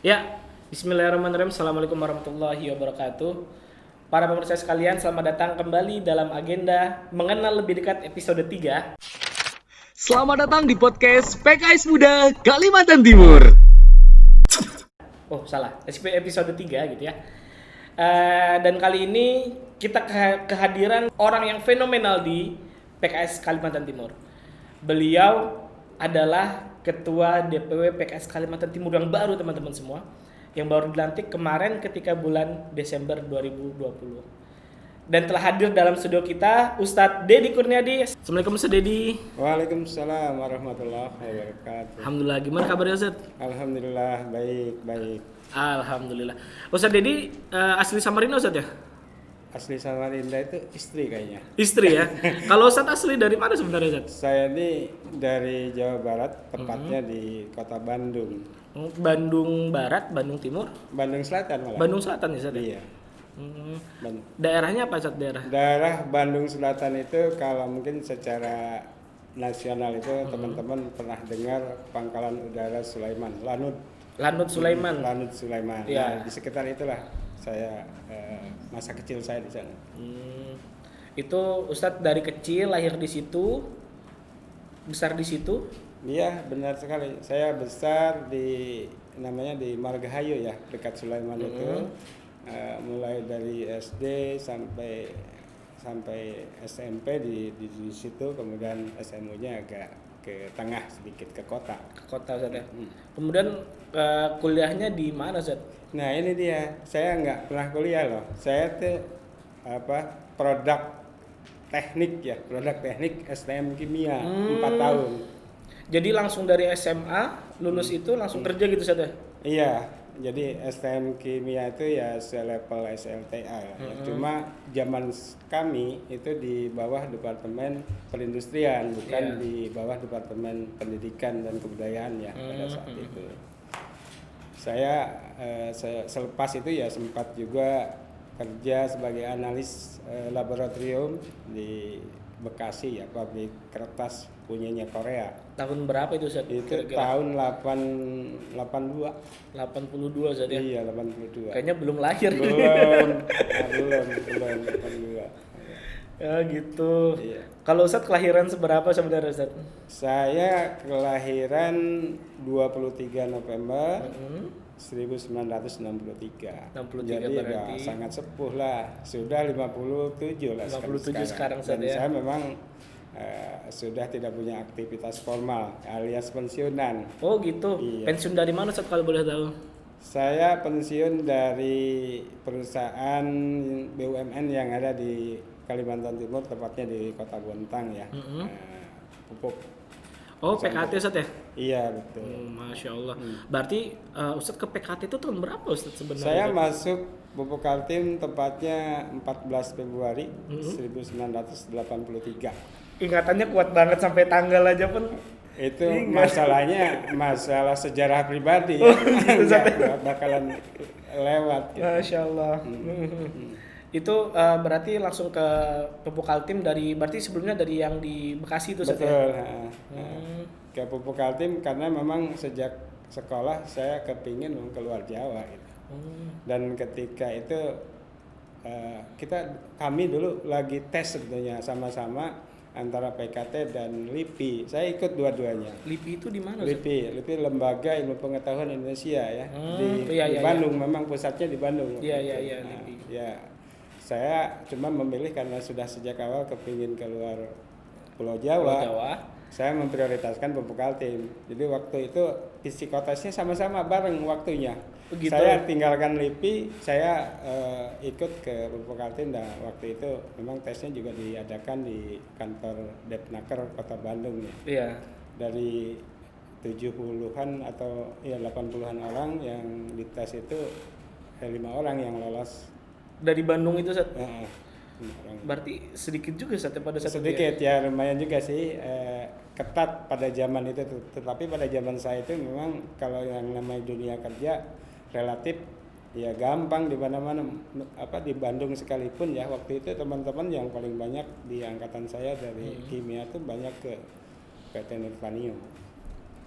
Ya, bismillahirrahmanirrahim. Assalamualaikum warahmatullahi wabarakatuh. Para pemirsa sekalian, selamat datang kembali dalam agenda Mengenal Lebih Dekat episode 3. Selamat datang di podcast PKS Muda Kalimantan Timur. Oh, salah. Episode 3 gitu ya. Dan kali ini kita kehadiran orang yang fenomenal di PKS Kalimantan Timur. Beliau adalah Ketua DPW PKS Kalimantan Timur yang baru, teman-teman semua, yang baru dilantik kemarin ketika bulan Desember 2020. Dan telah hadir dalam studio kita Ustadz Dedi Kurniadi. Assalamualaikum Ustadz Dedi. Waalaikumsalam warahmatullahi wabarakatuh. Alhamdulillah, gimana kabarnya Ustadz? Alhamdulillah baik. Alhamdulillah. Ustadz Dedi asli Samarinda Ustadz ya? Asli Samarinda itu istri kayaknya. Istri ya. Kalau Ustadz asli dari mana sebenarnya Ustadz? Saya ini dari Jawa Barat, tepatnya di kota Bandung. Bandung Barat, Bandung Timur, Bandung Selatan malah. Bandung Selatan ya Ustadz? Iya. Daerahnya apa Ustadz daerah? Daerah Bandung Selatan itu kalau mungkin secara nasional itu teman-teman pernah dengar Pangkalan Udara Sulaiman, Lanut Sulaiman. Lanut Sulaiman. Iya. Nah, di sekitar itulah saya masa kecil saya di sana. Itu Ustadz dari kecil lahir di situ, besar di situ. Iya, benar sekali. Saya besar di namanya di Margahayu ya, dekat Sulaiman itu. Mulai dari SD sampai SMP di situ, kemudian SMU-nya agak ke tengah sedikit ke kota. Ke kota Ustadz ya. Kemudian kuliahnya di mana Ustadz? Nah, ini dia. Saya nggak pernah kuliah loh. Saya tuh produk teknik STM kimia 4 tahun. Jadi langsung dari SMA lulus itu langsung kerja gitu Ustadz ya? Iya, jadi STM kimia itu ya selevel SLTA ya. Cuma zaman kami itu di bawah Departemen Perindustrian, bukan di bawah Departemen Pendidikan dan Kebudayaan ya pada saat itu. Saya selepas itu ya sempat juga kerja sebagai analis laboratorium di Bekasi ya, pabrik kertas punyanya Korea. Tahun berapa itu Ustadz? Itu Kira-kira? tahun 82. 82 Ustadz ya? Iya, 82. Kayaknya belum lahir. Belum 82. Ya gitu. Iya. Kalau Ustadz kelahiran seberapa sebenarnya Ustadz? Saya kelahiran 23 November 1963. 63 Jadi berarti. ya sangat sepuh lah. Sudah 57 lah 57 sekarang, Dan Ustadz, ya. saya memang sudah tidak punya aktivitas formal alias pensiunan. Oh gitu. Iya. Pensiun dari mana Ustadz kalau boleh tahu? Saya pensiun dari perusahaan BUMN yang ada di Kalimantan Timur, tepatnya di Kota Bontang ya. Pupuk. Oh PKT Ustadz ya? Iya betul. Masya Allah. Berarti Ustadz ke PKT itu tahun berapa Ustadz sebenarnya? Saya masuk Pupuk Kaltim tepatnya 14 Februari 1983. Ingatannya kuat banget sampai tanggal aja pun. Itu masalahnya masalah sejarah pribadi ya. Nggak bakalan lewat gitu. Masya Allah. Itu berarti langsung ke Pupuk Kaltim berarti sebelumnya dari yang di Bekasi itu Ustadz ya? Betul. Ke Pupuk Kaltim karena memang sejak sekolah saya kepingin keluar Jawa gitu. Dan ketika itu kami dulu lagi tes sebetulnya sama-sama antara PKT dan LIPI. Saya ikut dua-duanya. LIPI itu di mana Ustadz? LIPI Lembaga Ilmu Pengetahuan Indonesia ya. Di iya. Bandung, memang pusatnya di Bandung. Iya, Nah, LIPI. ya. Saya cuma memilih karena sudah sejak awal kepingin keluar Pulau Jawa. Saya memprioritaskan Pupuk Kaltim. Jadi waktu itu psikotesnya sama-sama bareng waktunya. Begitu. Saya tinggalkan LIPI, saya ikut ke Pupuk Kaltim. Dan waktu itu memang tesnya juga diadakan di kantor Depnaker Kota Bandung ya. Iya. Dari 70-an atau ya 80-an orang yang dites itu 5 orang yang lolos. Dari Bandung itu Ustadz? orang. Berarti sedikit juga Ustadz ya pada saat itu Sedikit ya, lumayan juga sih. Ketat pada zaman itu, tetapi pada zaman saya itu memang kalau yang namanya dunia kerja relatif ya gampang di mana-mana, di Bandung sekalipun ya. Waktu itu teman-teman yang paling banyak di angkatan saya dari kimia tuh banyak ke PT Nurtanio.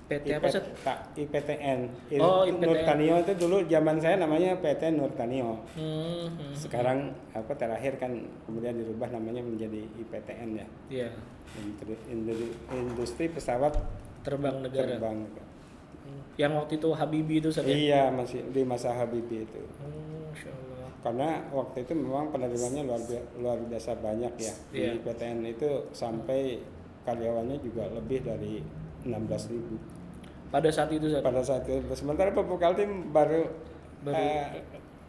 PT apa, Set? IPTN. Oh, IPTN. Nurtanio itu dulu zaman saya namanya PT Nurtanio. Hmm. Sekarang terakhir kan kemudian dirubah namanya menjadi IPTN ya. Iya. Industri pesawat Terbang negara. terbang. Yang waktu itu Habibie itu, Set, ya? Iya, masih di masa Habibie itu. Masya Allah. Karena waktu itu memang penerimanya luar biasa banyak ya. Iya. Di IPTN itu sampai karyawannya juga lebih dari 16.000 Pada saat itu, Set? pada saat itu. Sementara Pupuk Kaltim baru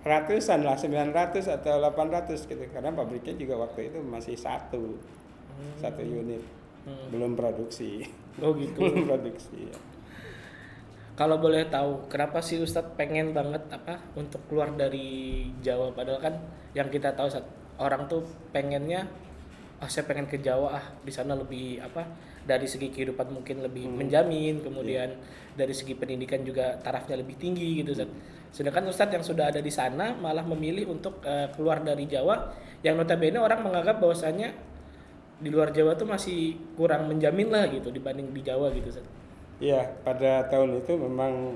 ratusan lah, 900 atau 800 gitu. Karena pabriknya juga waktu itu masih satu unit, belum produksi. Oh gitu. Belum produksi ya. Kalau boleh tahu, kenapa sih Ustadz pengen banget untuk keluar dari Jawa? Padahal kan yang kita tahu, Ustadz, orang tuh pengennya, saya pengen ke Jawa, di sana lebih dari segi kehidupan mungkin lebih menjamin, kemudian dari segi pendidikan juga tarafnya lebih tinggi gitu, Ustadz. Sedangkan Ustadz yang sudah ada di sana malah memilih untuk keluar dari Jawa, yang notabene orang menganggap bahwasanya di luar Jawa tuh masih kurang menjamin lah gitu dibanding di Jawa gitu, Ustadz. Iya, pada tahun itu memang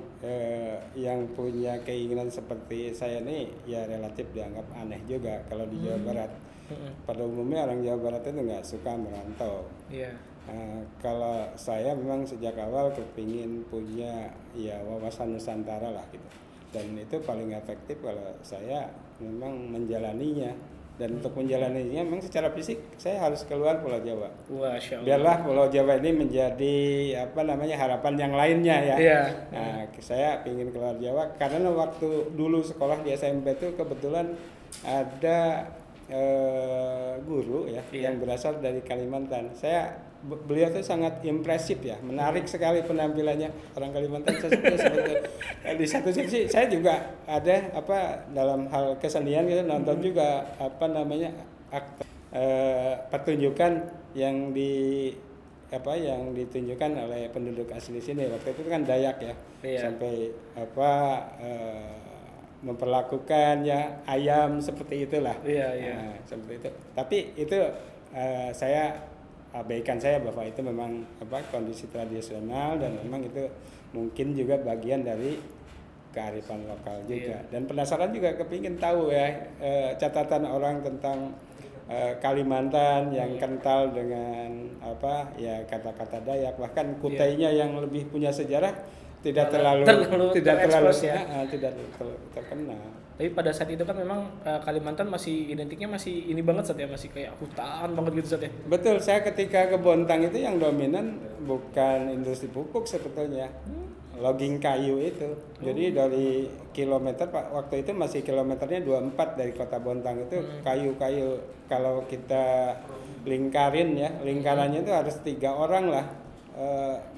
yang punya keinginan seperti saya ini ya relatif dianggap aneh juga kalau di Jawa Barat. Pada umumnya orang Jawa Barat itu nggak suka merantau. Iya. Kalau saya memang sejak awal kepingin punya ya wawasan Nusantara lah gitu. Dan itu paling efektif kalau saya memang menjalaninya. Dan untuk menjalaninya memang secara fisik saya harus keluar Pulau Jawa. Masya Allah. Biarlah Pulau Jawa ini menjadi harapan yang lainnya ya. Iya. Nah, saya ingin keluar Jawa karena waktu dulu sekolah di SMP itu kebetulan ada guru ya yang berasal dari Kalimantan. Beliau tuh sangat impresif ya, menarik sekali penampilannya orang Kalimantan. Di satu sisi saya juga ada dalam hal kesenian gitu, nonton juga pertunjukan yang ditunjukkan oleh penduduk asli sini. Waktu itu kan Dayak ya, sampai memperlakukan ya ayam seperti itulah. Nah, seperti itu. Tapi itu saya abaikan bahwa itu memang kondisi tradisional dan memang itu mungkin juga bagian dari kearifan lokal juga. Dan penasaran juga kepingin tahu ya catatan orang tentang Kalimantan yang kental dengan kata-kata Dayak, bahkan Kutainya yang lebih punya sejarah tidak terlalu terkenal. Tapi pada saat itu kan memang Kalimantan masih identiknya masih ini banget, Sat, ya, masih kayak hutan banget gitu, Sat, ya. Betul, saya ketika ke Bontang itu yang dominan bukan industri pupuk sebetulnya. Logging kayu itu. Jadi dari kilometer waktu itu masih kilometernya 24 dari kota Bontang itu kayu-kayu. Kalau kita lingkarannya itu harus 3 orang lah.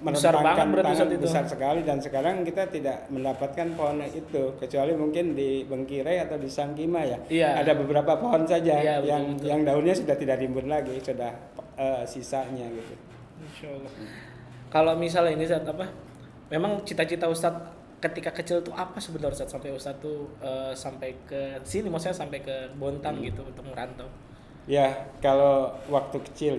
Besar banget berarti saat itu. Besar sekali, dan sekarang kita tidak mendapatkan pohon itu kecuali mungkin di Bengkirai atau di Sangkima ya. Iya. Ada beberapa pohon saja betul. yang daunnya sudah tidak rimbun lagi, sudah sisanya gitu. Insya Allah. Kalau misalnya ini, Ustadz, memang cita-cita Ustadz ketika kecil itu apa sebenarnya, Ustadz, sampai Ustadz tuh sampai ke sini, maksudnya sampai ke Bontang gitu untuk merantau? Ya, kalau waktu kecil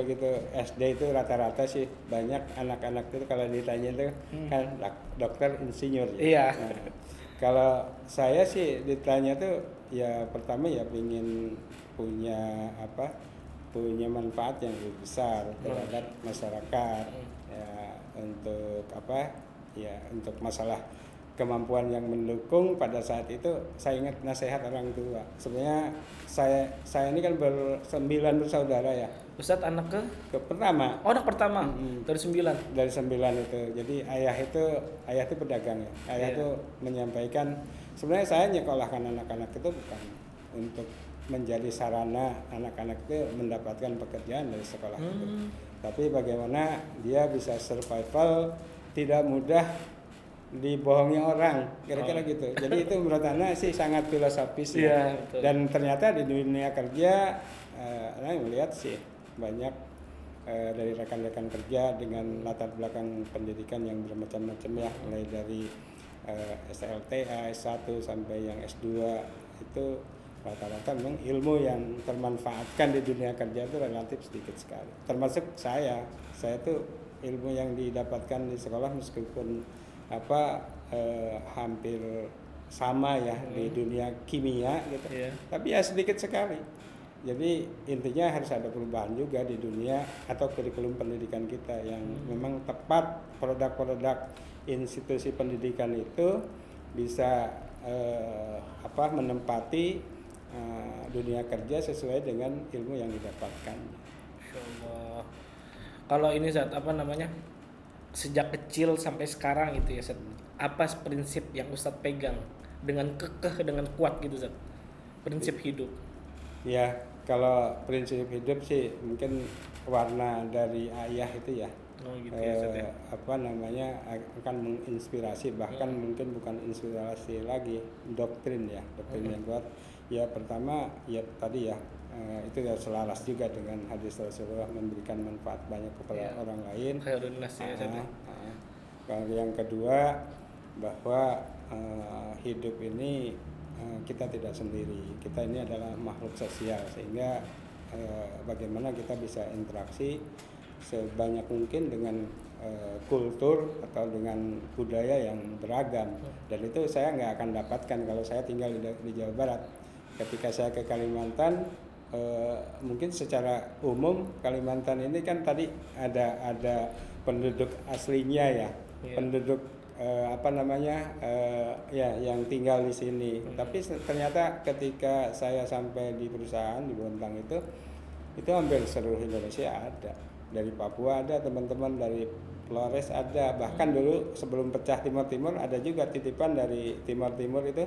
gitu SD itu rata-rata sih banyak anak-anak itu kalau ditanya itu kan dokter, insinyur ya. Iya. Nah, kalau saya sih ditanya tuh ya pertama ya ingin punya manfaat yang lebih besar terhadap masyarakat ya, untuk untuk masalah kemampuan yang mendukung. Pada saat itu saya ingat nasihat orang tua. Sebenarnya saya ini kan 9 bersaudara ya. Ustadz anak ke pertama. Oh, anak pertama dari 9. Dari 9 itu. Jadi ayah itu pedagang ya. Ayah itu menyampaikan sebenarnya saya nyekolahkan anak-anak itu bukan untuk menjadi sarana anak-anak itu mendapatkan pekerjaan dari sekolah itu. Tapi bagaimana dia bisa survival, tidak mudah dibohongi orang, kira-kira gitu. Jadi itu menurut Ana sih sangat filosofis ya. Dan ternyata di dunia kerja Ana melihat sih banyak dari rekan-rekan kerja dengan latar belakang pendidikan yang bermacam-macam ya, mulai dari SLTA, S1 sampai yang S2 itu rata-rata memang ilmu yang termanfaatkan di dunia kerja itu relatif sedikit sekali. Termasuk saya tuh ilmu yang didapatkan di sekolah meskipun hampir sama ya di dunia kimia gitu. Tapi ya sedikit sekali. Jadi intinya harus ada perubahan juga di dunia atau kurikulum pendidikan kita yang memang tepat produk-produk institusi pendidikan itu bisa menempati dunia kerja sesuai dengan ilmu yang didapatkan. Insyaallah. Kalau ini Zat, sejak kecil sampai sekarang gitu ya Zat, apa prinsip yang Ustadz pegang dengan kekeh, dengan kuat gitu Zat, prinsip hidup? Ya, kalau prinsip hidup sih mungkin warna dari ayah itu ya. Oh gitu ya Zat ya. Akan menginspirasi, bahkan mungkin bukan inspirasi lagi, doktrin yang kuat. Ya pertama ya tadi ya itu ya selaras juga dengan hadis Rasulullah, memberikan manfaat banyak kepada orang lain. Khairun nas ya Zat. Kalau yang kedua bahwa hidup ini kita tidak sendiri, kita ini adalah makhluk sosial, sehingga bagaimana kita bisa interaksi sebanyak mungkin dengan kultur atau dengan budaya yang beragam, dan itu saya nggak akan dapatkan kalau saya tinggal di Jawa Barat. Ketika saya ke Kalimantan, mungkin secara umum Kalimantan ini kan tadi ada penduduk aslinya ya, penduduk yang tinggal di sini. Tapi ternyata ketika saya sampai di perusahaan di Bontang itu hampir seluruh Indonesia ada. Dari Papua ada teman-teman, dari Flores ada, bahkan dulu sebelum pecah Timur Timur ada juga titipan dari Timur Timur itu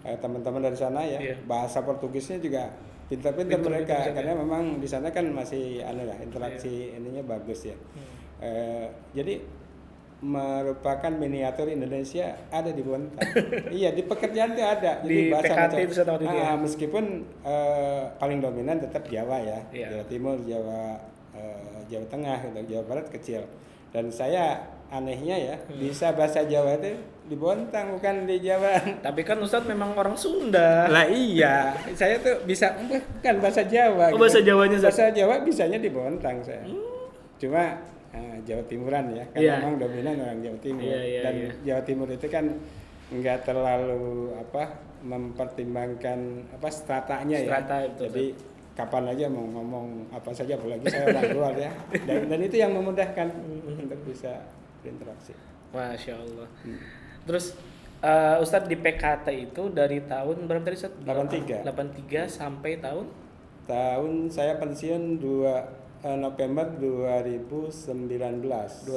teman-teman dari sana ya. Bahasa Portugisnya juga pintar-pintar mereka, karena memang di sana kan masih interaksi ininya bagus ya. Jadi merupakan miniatur Indonesia ada di Bontang. Iya, di pekerjaan itu ada. Jadi di bahasa PKT itu saya tahu itu ya. Meskipun paling dominan tetap Jawa ya. Jawa Timur, Jawa Tengah, Jawa Barat kecil. Dan saya anehnya ya bisa bahasa Jawa itu di Bontang, bukan di Jawa. Tapi kan Ustadz memang orang Sunda. Lah iya, saya tuh bisa kan bahasa Jawa. Bahasa Jawanya bahasa Jawa bisanya di Bontang saya. Cuma Jawa Timuran ya, kan memang dominan orang Jawa Timur. Dan Jawa Timur itu kan nggak terlalu mempertimbangkan stratanya ya. Itu, jadi kapan aja mau ngomong apa saja, apalagi saya orang luar ya. Dan itu yang memudahkan untuk bisa berinteraksi. Masya Allah. Terus Ustadz di PKT itu dari tahun berapa tadi Ustadz? 83 sampai tahun saya pensiun 2 November 2019. 2019,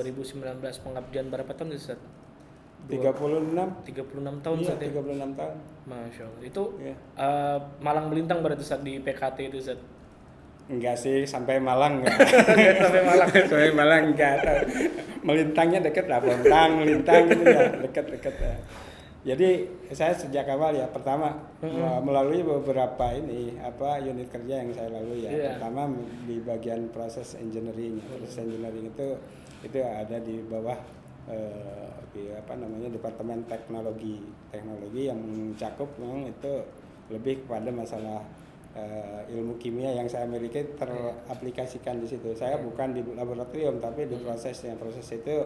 pengabdian berapa tahun Ustadz? 36 tahun iya, Ustadz ya? 36 tahun. Masya Allah. Itu malang melintang berarti Ustadz di PKT itu Ustadz? Enggak sih, sampai Malang enggak. Sampai Malang enggak. Melintangnya dekat lah, Bontang, melintang gitu ya, dekat-dekat ya. Jadi saya sejak awal ya, pertama melalui beberapa unit kerja yang saya lalui ya. Pertama di bagian proses engineering. Proses engineering itu ada di bawah departemen teknologi yang mencakup memang itu lebih kepada masalah ilmu kimia yang saya miliki teraplikasikan di situ. Saya bukan di laboratorium, tapi di proses itu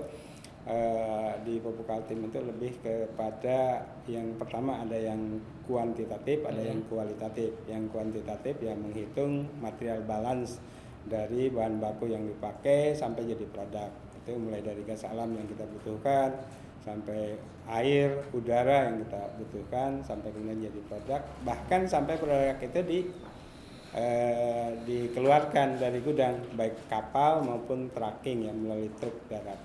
di Pupuk Kaltim itu lebih kepada yang pertama ada yang kuantitatif, ada yang kualitatif. Yang kuantitatif yang menghitung material balance dari bahan baku yang dipakai sampai jadi produk. Itu mulai dari gas alam yang kita butuhkan sampai air, udara yang kita butuhkan sampai kemudian jadi produk, bahkan sampai produk itu dikeluarkan dari gudang, baik kapal maupun trucking yang melalui truk darat.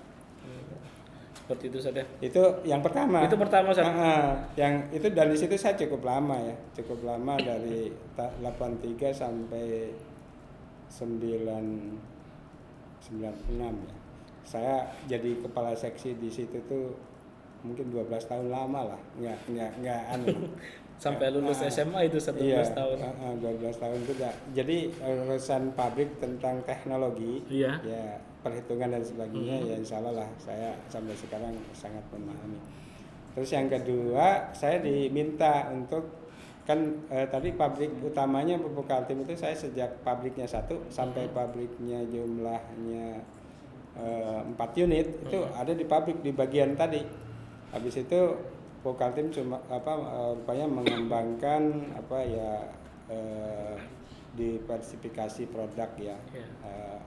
Seperti itu saja. Itu yang pertama. Itu pertama saja. Yang itu dari situ saya cukup lama dari 83 sampai 96 ya. Saya jadi kepala seksi di situ tuh mungkin 12 tahun lama lah, nggak sampai lulus SMA itu 12 tahun. 12 tahun juga. Jadi urusan pabrik tentang teknologi, ya perhitungan dan sebagainya, ya insya Allah lah saya sampai sekarang sangat memahami. Terus yang kedua saya diminta untuk tadi pabrik utamanya Pupuk Kaltim itu saya sejak pabriknya 1 sampai pabriknya jumlahnya 4 unit itu ada di pabrik di bagian tadi. Habis itu Vokaltim rupanya mengembangkan diversifikasi produk ya.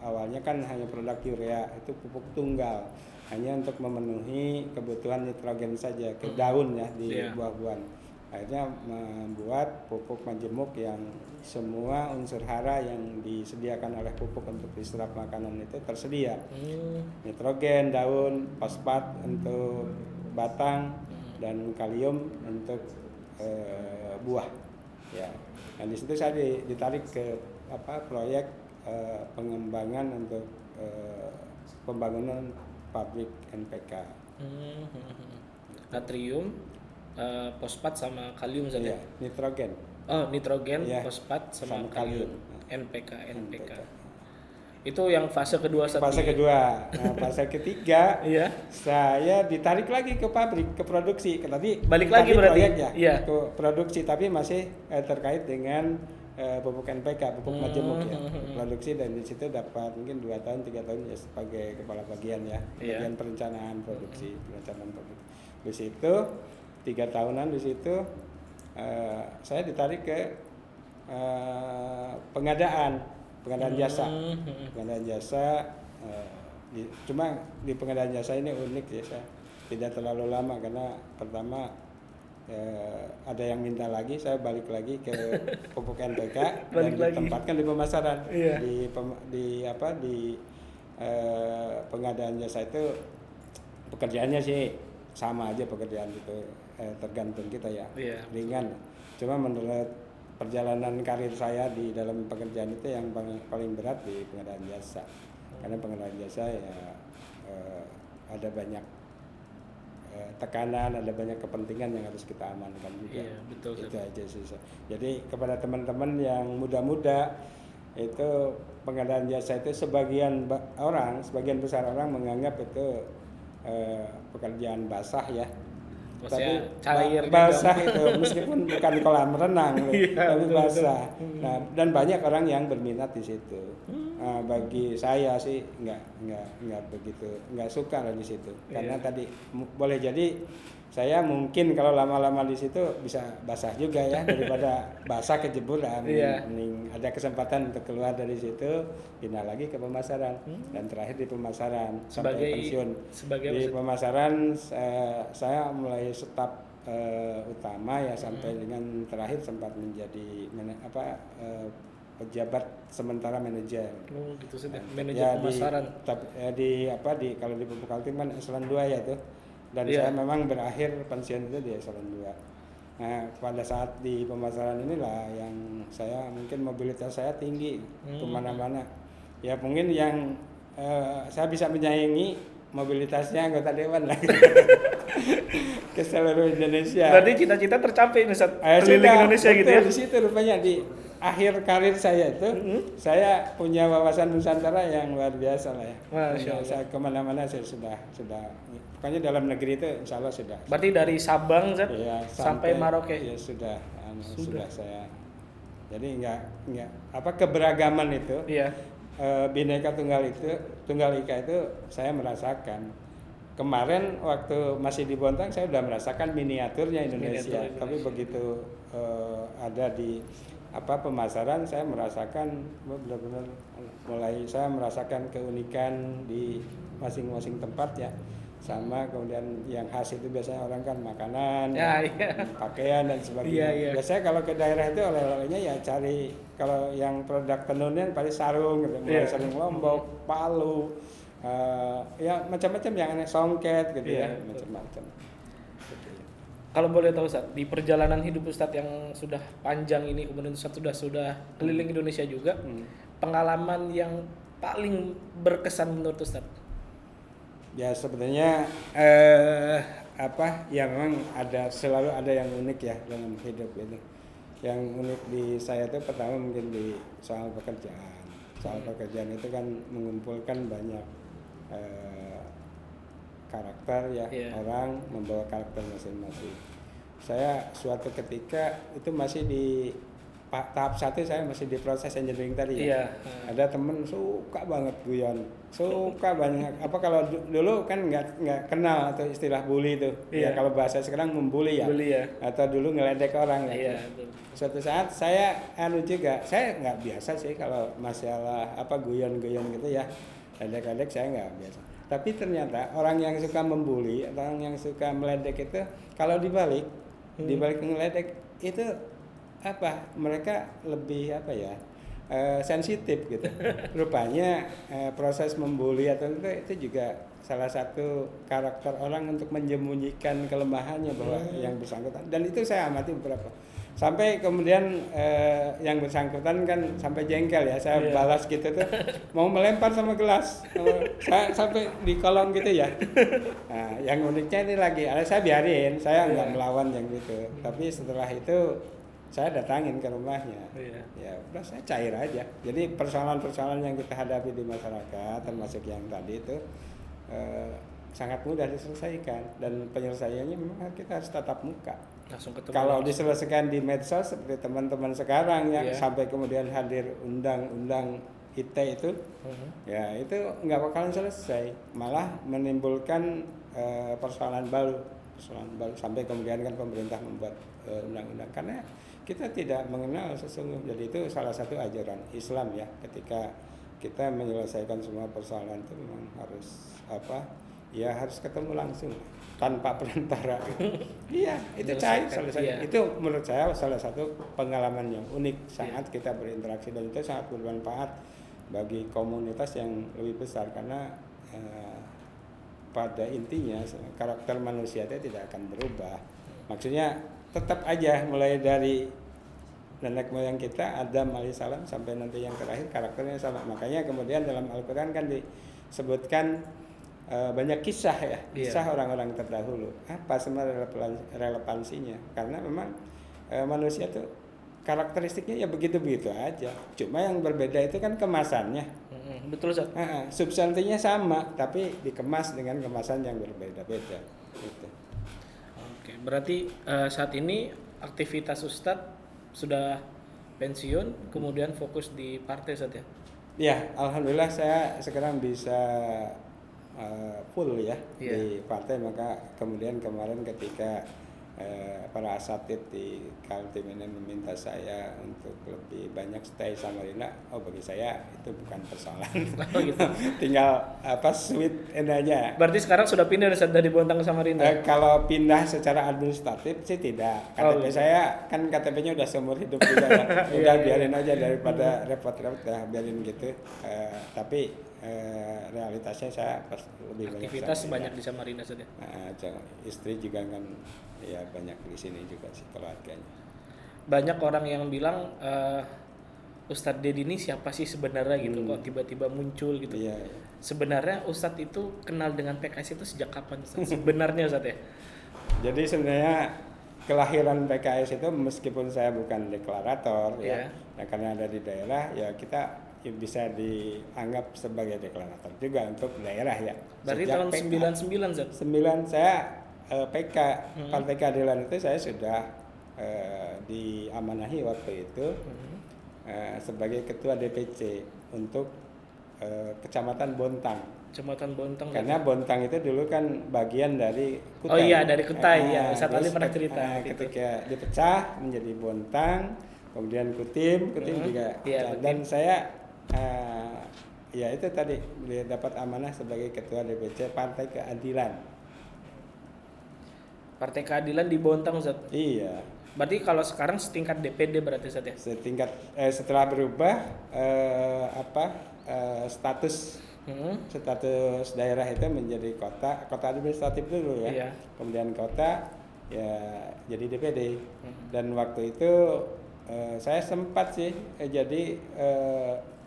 Awalnya kan hanya produk urea itu pupuk tunggal, hanya untuk memenuhi kebutuhan nitrogen saja ke daun ya di buah-buahan. Akhirnya membuat pupuk majemuk yang semua unsur hara yang disediakan oleh pupuk untuk diserap makanan itu tersedia. Nitrogen daun, fosfat untuk batang, dan kalium untuk buah. Ya. Nah di situ saya ditarik ke proyek pengembangan untuk pembangunan pabrik NPK. Natrium, fosfat sama kalium saja. Ya, nitrogen. Oh, nitrogen, Ya, fosfat sama kalium. NPK. NPK. Itu yang fase kedua saat Fase kedua. Nah, fase ketiga Iya. saya ditarik lagi ke pabrik, ke produksi. Tadi Balik lagi berarti. proyeknya Iya. ke produksi, tapi masih terkait dengan pupuk NPK, pupuk majemuk ya. Produksi, dan di situ dapat mungkin 2 tahun 3 tahun ya sebagai kepala bagian ya. Bagian perencanaan produksi, perencanaan produksi. Di situ 3 tahunan di situ saya ditarik ke pengadaan jasa. Pengadaan jasa, cuma di pengadaan jasa ini unik ya, saya tidak terlalu lama karena pertama ada yang minta lagi, saya balik lagi ke pupuk NPK dan ditempatkan di pemasaran. Di pengadaan jasa itu pekerjaannya sih sama aja pekerjaan itu, tergantung kita ya, ringan. Cuma menurut perjalanan karir saya di dalam pekerjaan itu yang paling berat di pengadaan jasa, karena pengadaan jasa ya ada banyak tekanan, ada banyak kepentingan yang harus kita amankan juga. Iya, betul. Itu aja sih. Jadi kepada teman-teman yang muda-muda itu pengadaan jasa itu sebagian besar orang menganggap itu pekerjaan basah ya. Maksudnya Tapi cair basah itu meskipun bukan kolam renang tapi betul, basah. Nah, dan banyak orang yang berminat di situ. Nah, bagi saya sih nggak begitu, nggak suka lah di situ. Karena tadi boleh jadi saya mungkin kalau lama-lama di situ bisa basah juga ya, daripada basah kejebur. Mending ada kesempatan untuk keluar dari situ, pindah lagi ke pemasaran, dan terakhir di pemasaran sampai pensiun. Di pemasaran saya mulai staf utama ya sampai dengan terakhir sempat menjadi pejabat sementara manajer. Oh, gitu sih. Manajer pemasaran. Kalau di pupuk Kaltim kan eselon 2 ya tuh. Dan saya memang berakhir pensiun itu di eselon 2. Nah, pada saat di pemasaran inilah yang saya mungkin mobilitas saya tinggi kemana-mana. Ya mungkin yang saya bisa menyaingi mobilitasnya anggota dewan lah. Ke seluruh Indonesia. Berarti cita-cita tercapai nih saat keliling Indonesia gitu ya. Di situ rupanya di akhir karir saya itu saya punya wawasan Nusantara yang luar biasa lah ya. Masya Allah. Saya kemana-mana saya sudah pokoknya dalam negeri itu insya Allah sudah. Berarti dari Sabang ya, sampai Maroke. Ya sudah saya. Jadi nggak keberagaman itu. Iya. Bhinneka Tunggal Ika itu saya merasakan. Kemarin waktu masih di Bontang saya sudah merasakan miniaturnya Indonesia. Tapi begitu ada di pemasaran saya merasakan benar-benar saya merasakan keunikan di masing-masing tempat ya. Sama kemudian yang khas itu biasanya orang kan makanan, pakaian dan sebagainya. Biasanya kalau ke daerah itu oleh-olehnya ya cari, kalau yang produk tenunnya paling sarung gitu, mulai sarung Lombok, Palu, ya macam-macam yang aneh, songket gitu ya, macam-macam. Kalau boleh tahu Ustaz, di perjalanan hidup Ustaz yang sudah panjang ini, kemudian Ustaz sudah keliling Indonesia juga, pengalaman yang paling berkesan menurut Ustaz? Ya sebenarnya ya memang selalu ada yang unik ya dalam hidup ini. Yang unik di saya itu pertama mungkin di soal pekerjaan. Soal pekerjaan itu kan mengumpulkan banyak karakter ya, orang membawa karakter masing-masing. Saya suatu ketika itu masih di tahap 1 saya masih di proses engineering tadi Iya. ya. Ada temen suka banget guyon, suka banyak. Apa kalau dulu kan nggak kenal atau istilah bully itu. Iya. Ya kalau bahasa sekarang membuli ya. Bully ya. Atau dulu ngeledek orang. Iya. Ya. Betul. Suatu saat saya juga, saya nggak biasa sih kalau masalah apa guyon-guyon gitu ya. Ledek-ledek saya nggak biasa. Tapi ternyata orang yang suka membuli, orang yang suka meledek itu kalau dibalik ngeledek itu apa? Mereka lebih apa ya? Sensitif gitu. Rupanya proses membuli atau itu juga salah satu karakter orang untuk menyembunyikan kelemahannya bahwa yang bersangkutan. Dan itu saya amati beberapa. Sampai kemudian yang bersangkutan kan sampai jengkel ya, saya balas gitu tuh mau melempar sama gelas, saya sampai di kolong gitu ya. Nah, yang uniknya ini lagi, saya biarin, saya nggak melawan yang gitu. Tapi setelah itu saya datangin ke rumahnya, ya udah saya cair aja. Jadi persoalan-persoalan yang kita hadapi di masyarakat, termasuk yang tadi itu sangat mudah diselesaikan dan penyelesaiannya memang kita harus tatap muka. Langsung ketemu. Kalau diselesaikan di medsos seperti teman-teman sekarang ya, sampai kemudian hadir undang-undang ITE itu, ya itu nggak bakalan selesai, malah menimbulkan persoalan baru sampai kemudian kan pemerintah membuat undang-undang karena kita tidak mengenal sesungguhnya. Jadi itu salah satu ajaran Islam ya, ketika kita menyelesaikan semua persoalan itu memang harus ya harus ketemu langsung tanpa perantara. Iya, itu cair selesai. Iya. Itu menurut saya salah satu pengalaman yang unik, sangat kita berinteraksi dan itu sangat bermanfaat bagi komunitas yang lebih besar karena pada intinya karakter manusia itu tidak akan berubah. Maksudnya tetap aja mulai dari nenek moyang kita Adam alaihissalam sampai nanti yang terakhir karakternya sama. Makanya kemudian dalam Al-Quran kan disebutkan banyak kisah ya, kisah orang-orang terdahulu. Apa sebenarnya relevansinya? Karena memang manusia tuh karakteristiknya ya begitu-begitu aja. Cuma yang berbeda itu kan kemasannya. Betul, Zat. Substansinya sama, tapi dikemas dengan kemasan yang berbeda-beda. Gitu. Oke, berarti saat ini aktivitas Ustadz sudah pensiun, kemudian fokus di partai, Zat ya? Ya, alhamdulillah saya sekarang bisa full ya di partai. Maka kemudian kemarin ketika para asatid di Kaltim ini meminta saya untuk lebih banyak stay Samarinda, bagi saya itu bukan persoalan. Gitu. Tinggal sweet and aja. Berarti sekarang sudah pindah dari Bontang ke Samarinda? Kalau pindah secara administratif sih tidak. KTP saya kan KTP-nya udah seumur hidup juga ya. Udah biarin aja daripada repot-repot ya, biarin gitu. Tapi realitasnya saya lebih aktivitas banyak ya. Di Samarinda saja. Istri juga kan ya banyak di sini juga sih keluarganya. Banyak orang yang bilang Ustadz Dedi ini siapa sih sebenarnya gitu, kok tiba-tiba muncul gitu. Iya. Sebenarnya Ustadz itu kenal dengan PKS itu sejak kapan, Ustadz? Sebenarnya, Ustadz ya? Jadi sebenarnya kelahiran PKS itu meskipun saya bukan deklarator ya, karena ada di daerah ya kita bisa dianggap sebagai deklarator juga untuk daerah ya. Berarti sejak tahun 99, Zat? 9 saya PK Partai Keadilan itu saya sudah diamanahi waktu itu sebagai ketua DPC untuk Kecamatan Bontang. Kecamatan Bontang. Karena Bontang itu dulu kan bagian dari Kutai. Oh iya, dari Kutai ya. Ustadz Ali pernah cerita. Ketika dipecah menjadi Bontang, kemudian Kutim juga. Dan saya ya itu tadi dapat amanah sebagai ketua DPC Partai Keadilan. Partai Keadilan di Bontang, Ustaz. Iya. Berarti kalau sekarang setingkat DPD berarti, Ustaz ya? Setingkat setelah berubah status daerah itu menjadi kota administratif dulu ya. Iya. Kemudian kota ya jadi DPD. Dan waktu itu saya sempat sih jadi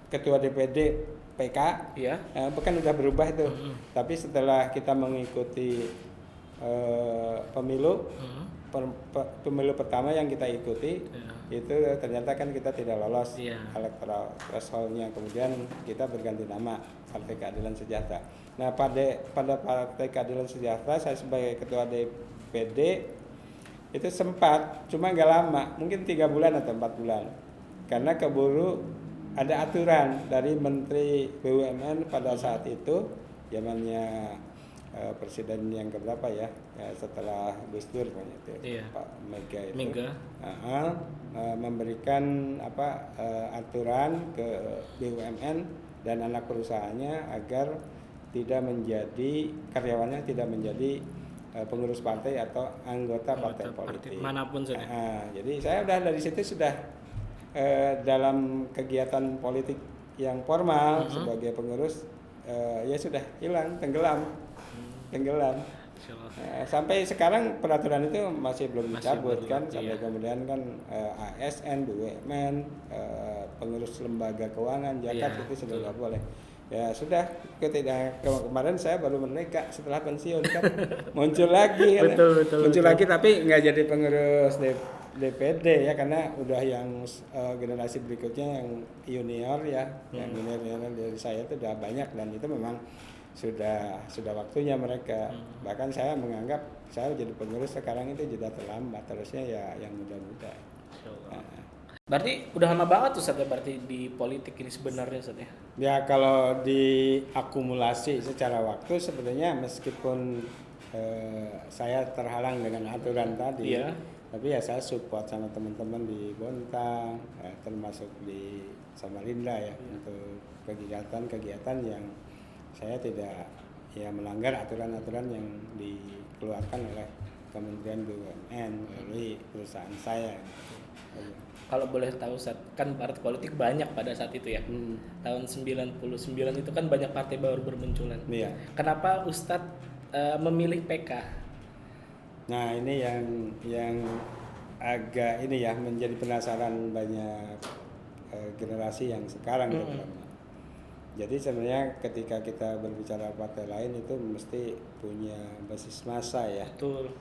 ketua DPD PK. Iya. Bukan udah berubah itu. Tapi setelah kita mengikuti pemilu pertama yang kita ikuti itu ternyata kan kita tidak lolos electoral threshold-nya, kemudian kita berganti nama Partai Keadilan Sejahtera. Nah pada Partai Keadilan Sejahtera saya sebagai ketua DPD itu sempat, cuma nggak lama, mungkin 3 bulan atau 4 bulan karena keburu ada aturan dari Menteri BUMN pada saat itu zamannya presiden yang keberapa ya, setelah Gus Dur itu Iya. Pak Mega itu Mega. memberikan aturan ke BUMN dan anak perusahaannya agar tidak menjadi karyawannya tidak menjadi pengurus partai atau anggota partai politik manapun saja. jadi saya udah dari situ sudah dalam kegiatan politik yang formal sebagai pengurus ya sudah hilang tenggelam. Sampai sekarang peraturan itu masih belum dicabut kan, sampai kemudian kan ASN, BUMN, pengurus lembaga keuangan, zakat itu sudah nggak boleh. Ya sudah, kemarin saya baru merdeka setelah pensiun kan muncul lagi kan, muncul lagi tapi nggak jadi pengurus DPD ya, karena udah yang generasi berikutnya yang junior ya, yang junior dari saya itu udah banyak dan itu memang sudah waktunya mereka. Bahkan saya menganggap saya jadi pengurus sekarang itu sudah terlambat, terusnya ya yang muda-muda. Berarti udah lama banget tuh Sat ya, berarti di politik ini sebenarnya Sat ya? Ya kalau diakumulasi secara waktu sebenarnya meskipun saya terhalang dengan aturan tadi, tapi ya saya support sama teman-teman di Bontang, termasuk di Samarinda ya, untuk kegiatan-kegiatan yang saya tidak ya melanggar aturan-aturan yang dikeluarkan oleh Kementerian BUMN melalui perusahaan saya. Kalau boleh tahu Sat, kan partai politik banyak pada saat itu ya. Tahun 99 itu kan banyak partai baru bermunculan. Iya. Kenapa Ustadz memilih PK? Nah, ini yang agak ini ya menjadi penasaran banyak generasi yang sekarang terutama. Jadi sebenarnya ketika kita berbicara partai lain itu mesti punya basis massa ya. Betul.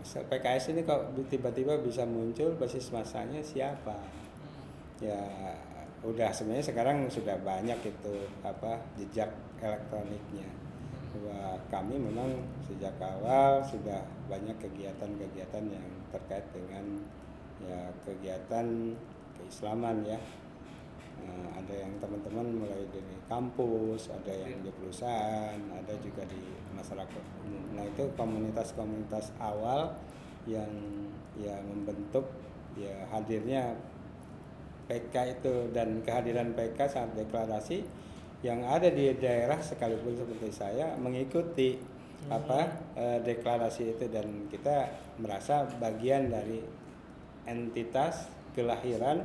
PKS ini kok tiba-tiba bisa muncul basis massanya siapa? Ya udah sebenarnya sekarang sudah banyak itu jejak elektroniknya. Bahwa kami memang sejak awal sudah banyak kegiatan-kegiatan yang terkait dengan ya kegiatan keislaman ya. Ada yang teman-teman mulai dari kampus, ada yang di perusahaan, ada juga di masyarakat umum. Nah itu komunitas-komunitas awal yang ya membentuk ya hadirnya PK itu, dan kehadiran PK saat deklarasi yang ada di daerah sekalipun seperti saya mengikuti deklarasi itu, dan kita merasa bagian dari entitas kelahiran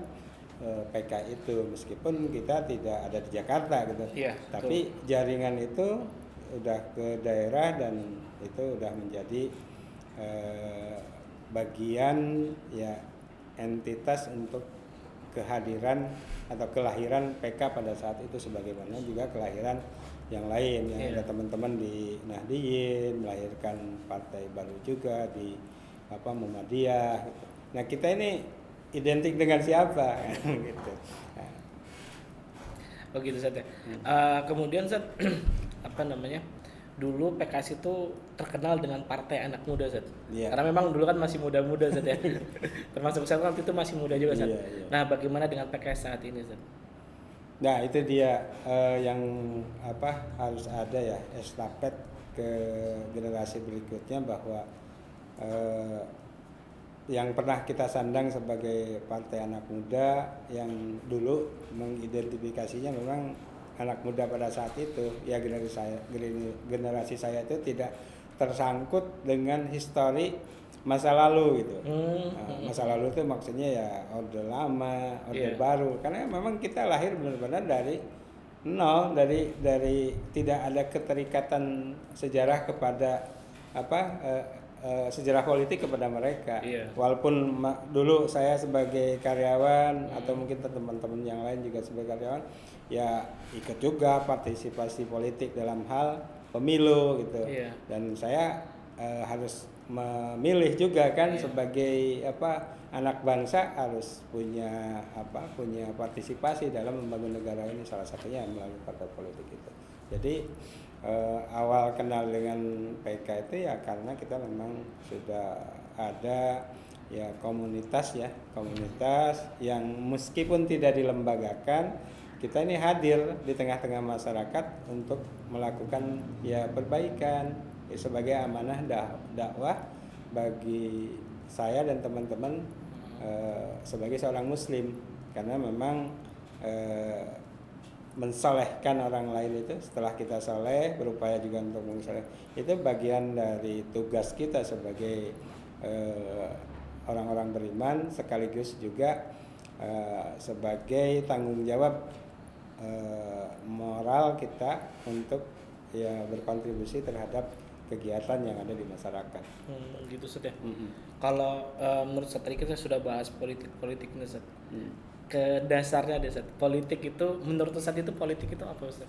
PK itu meskipun kita tidak ada di Jakarta gitu. Tapi jaringan itu udah ke daerah dan itu udah menjadi bagian ya entitas untuk kehadiran atau kelahiran PK pada saat itu, sebagaimana juga kelahiran yang lain yang ada teman-teman di Nahdliyin melahirkan partai baru juga di Muhammadiyah gitu. Nah kita ini identik dengan siapa gitu. Oh gitu Sat ya. Kemudian Sat dulu PKS itu terkenal dengan partai anak muda Sat. Karena memang dulu kan masih muda-muda Sat ya. Termasuk saya waktu itu masih muda juga Sat. Nah, bagaimana dengan PKS saat ini Sat? Nah, itu dia yang harus ada ya estafet ke generasi berikutnya, bahwa yang pernah kita sandang sebagai partai anak muda yang dulu mengidentifikasinya memang anak muda pada saat itu ya, generasi saya itu tidak tersangkut dengan histori masa lalu gitu. Masa lalu itu maksudnya ya orde lama, orde baru, karena memang kita lahir benar-benar dari nol, dari tidak ada keterikatan sejarah kepada sejarah politik kepada mereka. Walaupun dulu saya sebagai karyawan atau mungkin teman-teman yang lain juga sebagai karyawan ya ikut juga partisipasi politik dalam hal pemilu gitu. Dan saya harus memilih juga kan sebagai anak bangsa, harus punya partisipasi dalam membangun negara ini, salah satunya melalui partai politik itu. Jadi awal kenal dengan PK itu ya karena kita memang sudah ada ya komunitas yang meskipun tidak dilembagakan, kita ini hadir di tengah-tengah masyarakat untuk melakukan ya perbaikan ya, sebagai amanah dakwah bagi saya dan teman-teman sebagai seorang muslim, karena memang mensolehkan orang lain itu setelah kita soleh, berupaya juga untuk mensoleh, itu bagian dari tugas kita sebagai orang-orang beriman, sekaligus juga sebagai tanggung jawab moral kita untuk ya berkontribusi terhadap kegiatan yang ada di masyarakat. Gitu Ustaz ya. Kalau menurut Ustaz tadi kita sudah bahas politik nih Ustaz. Ke dasarnya deh Ustaz. Politik itu menurut Ustaz itu politik itu apa Ustaz?